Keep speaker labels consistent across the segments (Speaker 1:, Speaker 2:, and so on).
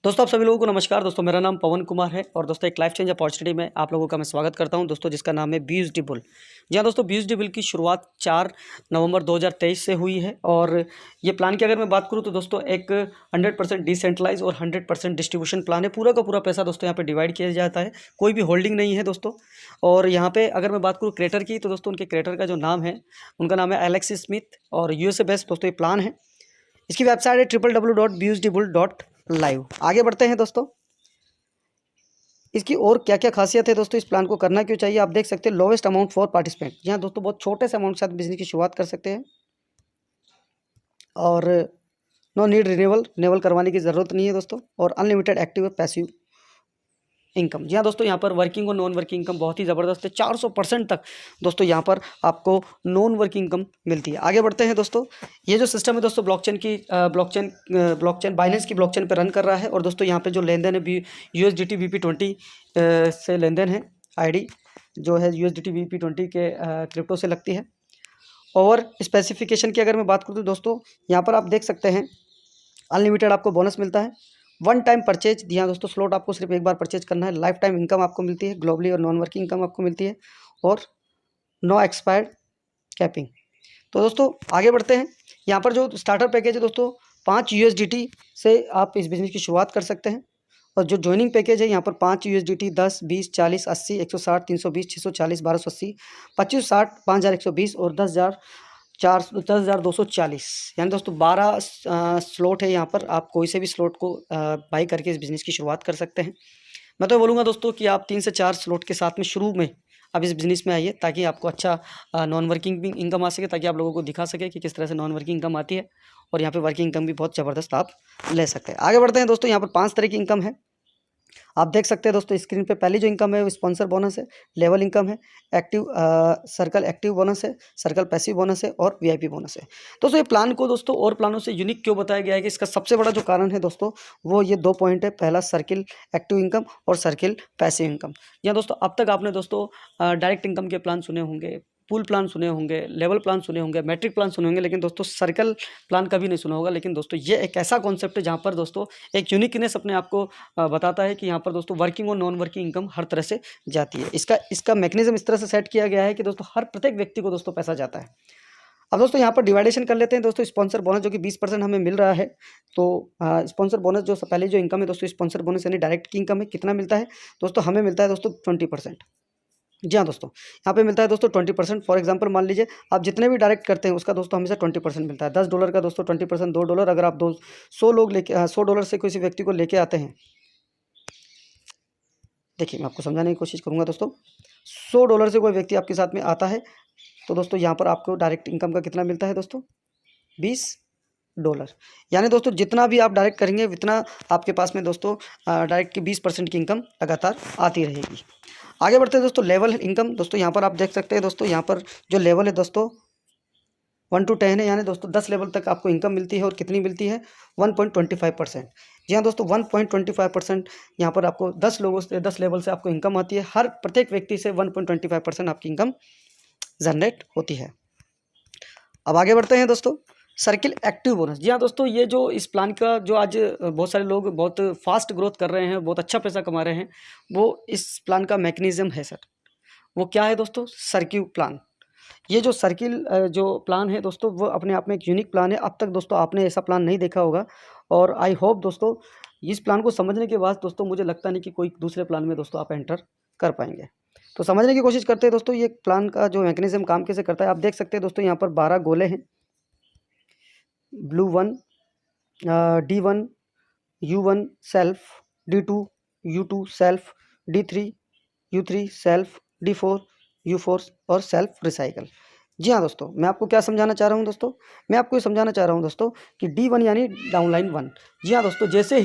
Speaker 1: दोस्तों आप सभी लोगों को नमस्कार। दोस्तों मेरा नाम पवन कुमार है और दोस्तों एक लाइफ चेंज अपॉर्चुनिटी में आप लोगों का मैं स्वागत करता हूं दोस्तों, जिसका नाम है बीयूएसडी बुल। जी हाँ दोस्तों, बीयूएसडी बुल की शुरुआत 4 नवंबर 2023 से हुई है और ये प्लान की अगर मैं बात करूं तो दोस्तों एक 100% डिसेंट्रलाइज और 100% डिस्ट्रीब्यूशन प्लान है। पूरा का पूरा पैसा दोस्तों यहाँ पर डिवाइड किया जाता है, कोई भी होल्डिंग नहीं है दोस्तों। और यहाँ पर अगर मैं बात करूँ क्रिएटर की तो दोस्तों उनके क्रिएटर का जो नाम है, उनका नाम है एलेक्स स्मिथ और यूएसए बेस्ड दोस्तों ये प्लान है। इसकी वेबसाइट है www.busdbull.live। आगे बढ़ते हैं दोस्तों, इसकी और क्या क्या खासियत है दोस्तों, इस प्लान को करना क्यों चाहिए। आप देख सकते हैं लोवेस्ट अमाउंट फॉर पार्टिसिपेंट। यहाँ दोस्तों बहुत छोटे से अमाउंट के साथ बिजनेस की शुरुआत कर सकते हैं और नो नीड रिन्यूअल करवाने की ज़रूरत नहीं है दोस्तों। और अनलिमिटेड एक्टिव पैसिव इनकम। जी हाँ दोस्तों, यहाँ पर वर्किंग और नॉन वर्किंग इनकम बहुत ही ज़बरदस्त है। 400% तक दोस्तों यहाँ पर आपको नॉन वर्किंग इनकम मिलती है। आगे बढ़ते हैं दोस्तों, ये जो सिस्टम है दोस्तों ब्लॉकचेन बाइनेंस की ब्लॉकचेन पर रन कर रहा है। और दोस्तों यहाँ पे जो लेन देन है USDT BP20 से लेन देन है। आईडी जो है USDT BP20 के क्रिप्टो से लगती है। और स्पेसिफिकेशन की अगर मैं बात करूँ तो दोस्तों यहाँ पर आप देख सकते हैं अनलिमिटेड आपको बोनस मिलता है। वन टाइम परचेज दिया दोस्तों, स्लॉट आपको सिर्फ एक बार परचेज करना है। लाइफ टाइम इनकम आपको मिलती है, ग्लोबली और नॉन वर्किंग इनकम आपको मिलती है और नो एक्सपायर्ड कैपिंग। तो दोस्तों आगे बढ़ते हैं, यहाँ पर जो स्टार्टर पैकेज है दोस्तों 5 USDT से आप इस बिज़नेस की शुरुआत कर सकते हैं। और जो ज्वाइनिंग पैकेज है यहाँ पर 5 USDT 10, 20, 40, 80, 160, 320, 640, 1280, 25, 60, 5120 और 10,240। यानी दोस्तों 12 स्लॉट है। यहाँ पर आप कोई से भी स्लॉट को बाई करके इस बिज़नेस की शुरुआत कर सकते हैं। मैं तो बोलूँगा दोस्तों कि आप 3 से 4 स्लॉट के साथ में शुरू में आप इस बिज़नेस में आइए, ताकि आपको अच्छा नॉन वर्किंग भी इनकम आ सके, ताकि आप लोगों को दिखा सके कि किस तरह से नॉन वर्किंग इनकम आती है। और यहाँ पे वर्किंग इनकम भी बहुत ज़बरदस्त आप ले सकते हैं। आगे बढ़ते हैं दोस्तों, यहाँ पर 5 तरह की इनकम है। आप देख सकते हैं दोस्तों स्क्रीन पे, पहली जो इनकम है वो स्पॉन्सर बोनस है, लेवल इनकम है, एक्टिव सर्कल एक्टिव बोनस है, सर्कल पैसिव बोनस है और VIP बोनस है। दोस्तों ये प्लान को दोस्तों और प्लानों से यूनिक क्यों बताया गया है कि इसका सबसे बड़ा जो कारण है दोस्तों वो ये 2 पॉइंट है। पहला सर्किल एक्टिव इनकम और सर्किल पैसिव इनकम। यहाँ दोस्तों अब तक आपने दोस्तों डायरेक्ट इनकम के प्लान सुने होंगे, पूल प्लान सुने होंगे, लेवल प्लान सुने होंगे, मैट्रिक प्लान सुने होंगे, लेकिन दोस्तों सर्कल प्लान कभी नहीं सुना होगा। लेकिन दोस्तों ये एक ऐसा कॉन्सेप्ट है जहाँ पर दोस्तों एक यूनिकनेस अपने आप को बताता है कि यहाँ पर दोस्तों वर्किंग और नॉन वर्किंग इनकम हर तरह से जाती है। इसका मैकेनिज्म इस तरह से सेट किया गया है कि दोस्तों हर प्रत्येक व्यक्ति को दोस्तों पैसा जाता है। अब दोस्तों यहाँ पर डिवाइडेशन कर लेते हैं दोस्तों। स्पॉन्सर बोनस जो कि 20% हमें मिल रहा है, तो स्पॉन्सर बोनस जो पहले जो इनकम है दोस्तों स्पॉन्सर बोनस यानी डायरेक्ट की इनकम है, कितना मिलता है दोस्तों, हमें मिलता है दोस्तों 20%। जी हाँ दोस्तों, यहाँ पे मिलता है दोस्तों 20%। फॉर एग्जांपल मान लीजिए आप जितने भी डायरेक्ट करते हैं उसका दोस्तों हमेशा 20% मिलता है। $10 का दोस्तों 20%, $2 अगर आप 100 लोग लेके $100 से किसी व्यक्ति को लेके आते हैं। देखिए मैं आपको समझाने की कोशिश करूँगा दोस्तों। $100 से कोई व्यक्ति आपके साथ में आता है तो दोस्तों यहाँ पर आपको डायरेक्ट इनकम का कितना मिलता है दोस्तों, $20। यानी दोस्तों जितना भी आप डायरेक्ट करेंगे उतना आपके पास में दोस्तों डायरेक्ट की 20% की इनकम लगातार आती रहेगी। आगे बढ़ते हैं दोस्तों, लेवल इनकम। दोस्तों यहाँ पर आप देख सकते हैं दोस्तों, यहाँ पर जो लेवल है दोस्तों 1 to 10 है, यानी दोस्तों 10 लेवल तक आपको इनकम मिलती है। और कितनी मिलती है, 1.25%। जी हाँ दोस्तों 1.25% यहाँ पर आपको 10 लोगों से 10 लेवल से आपको इनकम आती है। हर प्रत्येक व्यक्ति से 1.25% आपकी इनकम जनरेट होती है। अब आगे बढ़ते हैं दोस्तों, सर्किल एक्टिव बोनस। जी हाँ दोस्तों, ये जो इस प्लान का जो आज बहुत सारे लोग बहुत फास्ट ग्रोथ कर रहे हैं, बहुत अच्छा पैसा कमा रहे हैं, वो इस प्लान का मैकेनिज्म है सर। वो क्या है दोस्तों, सर्किल प्लान। ये जो सर्किल जो प्लान है दोस्तों वो अपने आप में एक यूनिक प्लान है। अब तक दोस्तों आपने ऐसा प्लान नहीं देखा होगा। और आई होप दोस्तों इस प्लान को समझने के बाद दोस्तों मुझे लगता नहीं कि कोई दूसरे प्लान में दोस्तों आप एंटर कर पाएंगे। तो समझने की कोशिश करते हैं दोस्तों ये प्लान का जो मैकेनिज्म काम कैसे करता है। आप देख सकते हैं दोस्तों यहाँ पर 12 गोले हैं। Blue 1, D1, U1 self, D2, U2 self, D3, U3 self, D4, U4 और सेल्फ रिसाइकल। जी हाँ दोस्तों, मैं आपको क्या समझाना चाह रहा हूँ दोस्तों, मैं आपको ये समझाना चाह रहा हूँ दोस्तों कि D1 यानी डाउनलाइन 1। जी हाँ दोस्तों, जैसे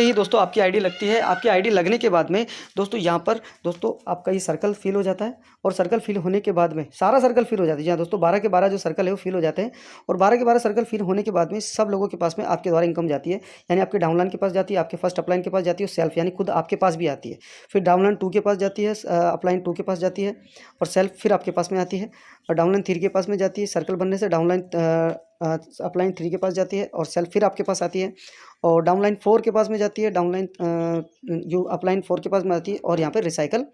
Speaker 1: ही दोस्तों आपकी आईडी लगती है, आपकी आईडी लगने के बाद में दोस्तों यहाँ पर दोस्तों आपका ये सर्कल फिल हो जाता है। और सर्कल फिल होने के बाद में सारा सर्कल फिल हो जाता है। जी हाँ दोस्तों 12 के 12 जो सर्कल है वो फिल हो जाते हैं। और 12 के 12 सर्कल फिल होने के बाद में सब लोगों के पास में आपके द्वारा इनकम जाती है। यानी आपके डाउनलाइन के पास जाती है, आपके फर्स्ट अपलाइन के पास जाती है, सेल्फ यानी खुद आपके पास भी आती है। फिर डाउनलाइन 2 के पास जाती है, अपलाइन 2 के पास जाती है और सेल्फ फिर आपके पास में आती है। और डाउनलाइन 3 के पास में जाती है। सर्कल बनने से डाउनलाइन अपलाइन 3 के पास जाती है और सेल फिर आपके पास आती है और डाउनलाइन 4 के पास में जाती है, डाउनलाइन जो अपलाइन 4 के पास में आती है और यहाँ पे रिसाइकल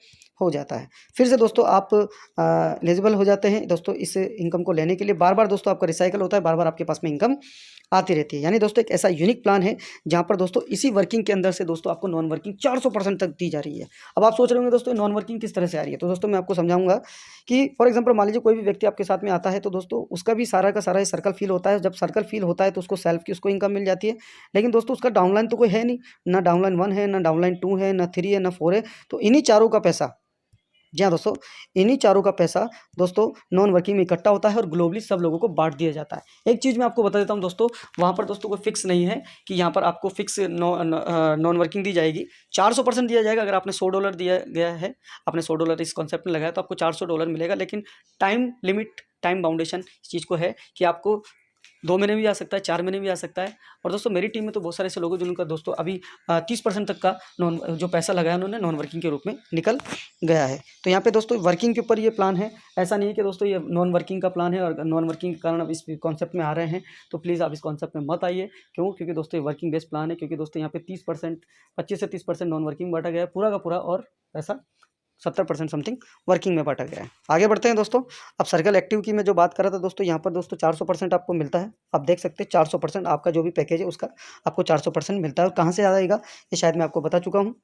Speaker 1: हो जाता है। फिर से दोस्तों आप एलिजिबल हो जाते हैं दोस्तों इस इनकम को लेने के लिए। बार बार दोस्तों आपका रिसाइकल होता है, बार बार आपके पास में इनकम आती रहती है। यानी दोस्तों एक ऐसा यूनिक प्लान है जहाँ पर दोस्तों इसी वर्किंग के अंदर से दोस्तों आपको नॉन वर्किंग 400% तक दी जा रही है। अब आप सोच रहे होंगे दोस्तों नॉन वर्किंग किस तरह से आ रही है, तो दोस्तों मैं आपको समझाऊंगा कि फॉर एग्जांपल मान लीजिए कोई भी व्यक्ति आपके साथ में आता है तो दोस्तों उसका भी सारा का सारा सर्कल फिल होता है। जब सर्कल फिल होता है तो उसको सेल्फ की उसको इनकम मिल जाती है, लेकिन दोस्तों उसका डाउनलाइन तो कोई है नहीं, ना डाउनलाइन 1 है, ना डाउनलाइन 2 है, ना 3 है, ना 4 है। तो इन्हीं चारों का पैसा, जी हाँ दोस्तों, इन्हीं चारों का पैसा दोस्तों नॉन वर्किंग में इकट्ठा होता है और ग्लोबली सब लोगों को बांट दिया जाता है। एक चीज़ मैं आपको बता देता हूँ दोस्तों, वहाँ पर दोस्तों कोई फिक्स नहीं है कि यहाँ पर आपको फिक्स नॉन वर्किंग दी जाएगी। 400% दिया जाएगा। अगर आपने $100 दिया गया है, आपने $100 इस कॉन्सेप्ट में लगाया तो आपको $400 मिलेगा, लेकिन टाइम लिमिट, टाइम बाउंडेशन इस चीज़ को है कि आपको 2 महीने भी आ सकता है, 4 महीने भी आ सकता है। और दोस्तों मेरी टीम में तो बहुत सारे ऐसे लोग हैं जिनका दोस्तों अभी 30% तक का जो पैसा लगाया उन्होंने नॉन वर्किंग के रूप में निकल गया है। तो यहाँ पे दोस्तों वर्किंग के ऊपर ये प्लान है। ऐसा नहीं है कि दोस्तों ये नॉन वर्किंग का प्लान है और नॉन वर्किंग के कारण अब इस कॉन्सेप्ट में आ रहे हैं, तो प्लीज़ आप इस कॉन्सेप्ट में मत आइए। क्यों? क्योंकि दोस्तों ये वर्किंग बेस्ड प्लान है। क्योंकि दोस्तों यहाँ पे 30%, 25 से 30% नॉन वर्किंग बांटा गया है पूरा का पूरा, और पैसा 70% समथिंग वर्किंग में बांटा गया है। आगे बढ़ते हैं दोस्तों। अब सर्कल एक्टिव की मैं जो बात कर रहा था दोस्तों, यहाँ पर दोस्तों 400% आपको मिलता है। आप देख सकते हैं 400% आपका जो भी पैकेज है उसका आपको 400% मिलता है। और कहाँ से आएगा ये शायद मैं आपको बता चुका हूँ।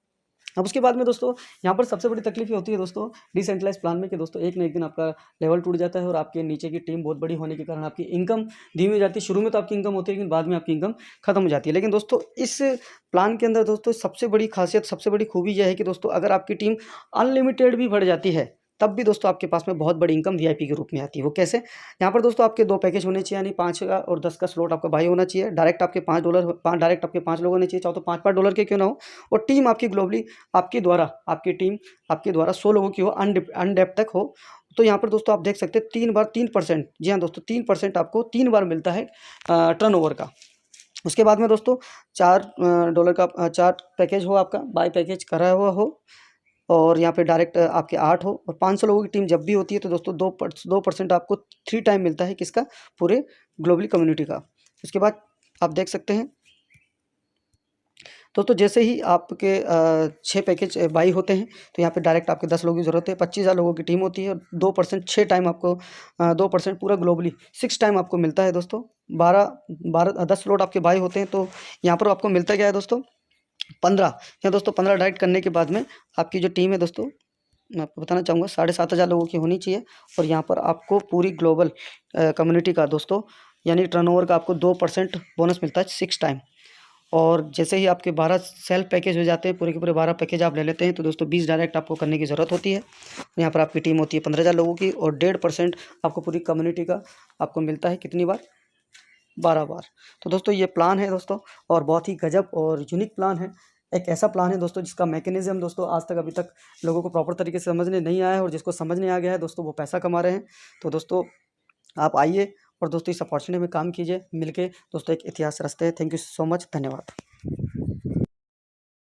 Speaker 1: अब उसके बाद में दोस्तों यहाँ पर सबसे बड़ी तकलीफ ये होती है दोस्तों डिसेंट्रलाइज प्लान में कि दोस्तों एक ना एक दिन आपका लेवल टूट जाता है और आपके नीचे की टीम बहुत बड़ी होने के कारण आपकी इनकम धीमी हो जाती है। शुरू में तो आपकी इनकम होती है, लेकिन बाद में आपकी इनकम खत्म हो जाती है। लेकिन दोस्तों इस प्लान के अंदर दोस्तों सबसे बड़ी खासियत, सबसे बड़ी खूबी यह है कि दोस्तों अगर आपकी टीम अनलिमिटेड भी बढ़ जाती है तब भी दोस्तों आपके पास में बहुत बड़ी इनकम वीआईपी के रूप में आती है। वो कैसे? यहाँ पर दोस्तों आपके 2 पैकेज होने चाहिए, यानी 5 का और 10 का स्लॉट आपका बाई होना चाहिए। डायरेक्ट आपके $5 डायरेक्ट आपके 5 लोग होने चाहिए, चाहे तो $5 के क्यों ना हो। और टीम आपकी ग्लोबली आपके द्वारा, आपकी टीम आपके द्वारा 100 लोगों की हो, अनडेप्थ तक हो। तो यहाँ पर दोस्तों आप देख सकते हैं 3 बार 3%, जी हाँ दोस्तों 3% आपको 3 बार मिलता है टर्नओवर का। उसके बाद में दोस्तों $4 का 4 पैकेज हो, आपका बाई पैकेज करा हुआ हो, और यहाँ पे डायरेक्ट आपके 8 हो, और 500 लोगों की टीम जब भी होती है तो दोस्तों 2% आपको 3 टाइम मिलता है। किसका? पूरे ग्लोबली कम्युनिटी का। उसके बाद आप देख सकते हैं दोस्तों जैसे ही आपके 6 पैकेज बाई होते हैं तो यहाँ पे डायरेक्ट आपके 10 लोगों की ज़रूरत है। 25,000 लोगों की टीम होती है और 2% 6 टाइम आपको 2% पूरा ग्लोबली 6 टाइम आपको मिलता है दोस्तों। 10 लोड आपके बाई होते हैं तो यहाँ पर आपको मिलता क्या है दोस्तों? 15। या दोस्तों 15 डायरेक्ट करने के बाद में आपकी जो टीम है दोस्तों, मैं आपको बताना चाहूँगा 7,500 लोगों की होनी चाहिए। और यहाँ पर आपको पूरी ग्लोबल कम्युनिटी का दोस्तों यानी टर्नओवर का आपको 2% बोनस मिलता है 6 टाइम। और जैसे ही आपके 12 सेल्फ पैकेज हो जाते हैं, पूरे के पूरे 12 पैकेज आप ले लेते हैं तो दोस्तों 20 डायरेक्ट आपको करने की ज़रूरत होती है। यहाँ पर आपकी टीम होती है 15,000 लोगों की और 1.5% आपको पूरी कम्युनिटी का आपको मिलता है कितनी बार? 12 बार। तो दोस्तों ये प्लान है दोस्तों, और बहुत ही गजब और यूनिक प्लान है। एक ऐसा प्लान है दोस्तों जिसका मैकेनिज्म दोस्तों आज तक अभी तक लोगों को प्रॉपर तरीके से समझने नहीं आया है, और जिसको समझने आ गया है दोस्तों वो पैसा कमा रहे हैं। तो दोस्तों आप आइए और दोस्तों इस अपॉर्चुनिटी में काम कीजिए, मिलके दोस्तों एक इतिहास रचते हैं। थैंक यू सो मच, धन्यवाद।